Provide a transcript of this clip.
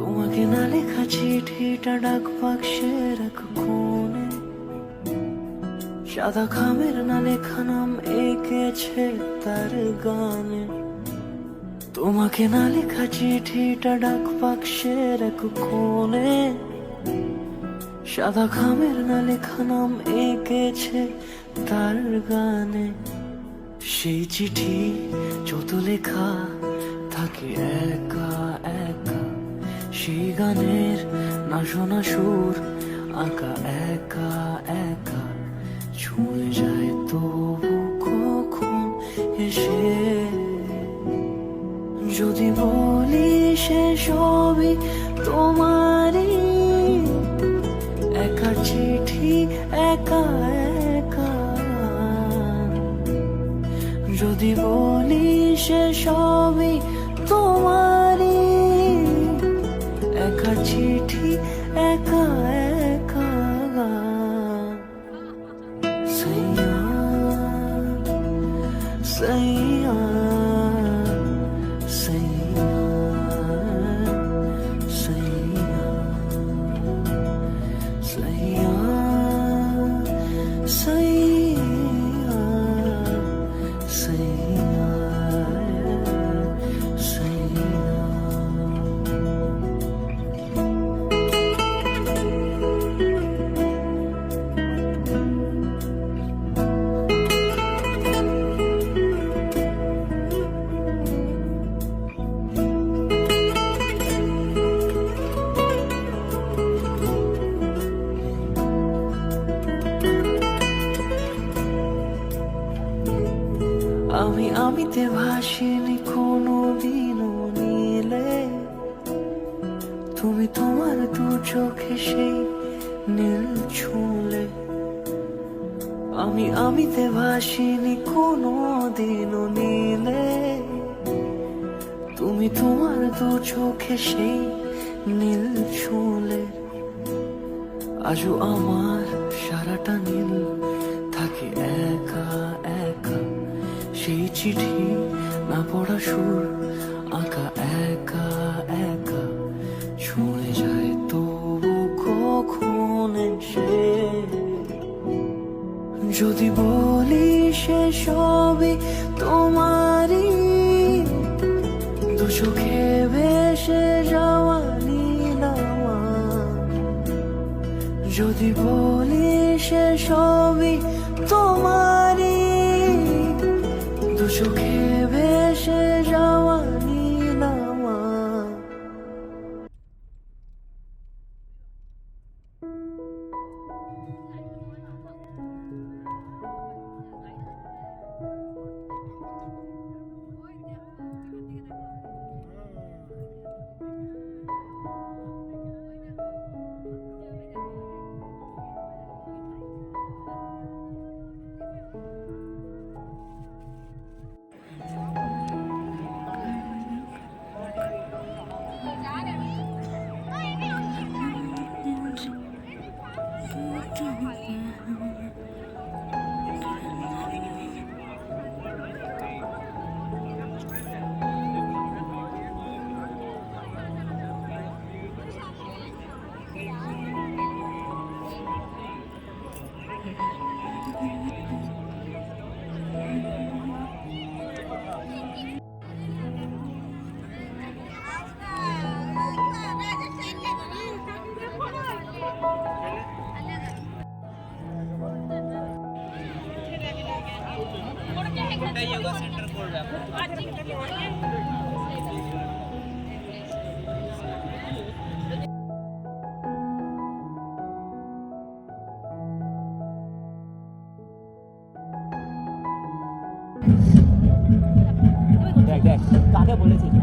তোমাকে না লেখা চিঠিটা ডাক বাক্সের এক কোণে, সাদা খামের না লেখা নাম এঁকেছে তার গানে। তোমাকে না লেখা চিঠিটা ডাক বাক্সের এক কোণে, সাদা খামের না লেখা নাম এঁকেছে তার গানে। সেই চিঠি যত লেখা থাকে একা একা, সেই গানের না শোনা সুর আঁকা একা একা, ছুঁয়ে যায় তবু কখন এসে। যদি বলি সে সবই তোমারই, একা চিঠি একা একা। যদি বলি সে সবই তোমারই, একা চিঠি একা একা। সাইয়া সাইয়া সাইয়া সাইয়া সাইয়া সাইয়া সাইয়া সাইয়া। আমিতে ভাসিনি কোনো দিনও নীলে, তুমি তোমার দু চোখে সেই নীল ছুঁলে। আমিতে ভাসিনি কোনো দিনও নীলে, তুমি তোমার দু চোখে সেই নীল ছুঁলে। আজও আমার সারাটা নীল থাকে একা একা, সেই চিঠি না পড়া সুর আঁকা একা একা, ছুঁয়ে যায় তবু কখন এসে। যদি বলি সে সবই তোমারই, দু চোখে ভেসে যাওয়া নীলামা। যদি বলি সে সবই তোমারই, দু চোখে ভেসে যাওয়া নীলামা। योगा सेंटर खोल रहा है। देख काके बोलेছিস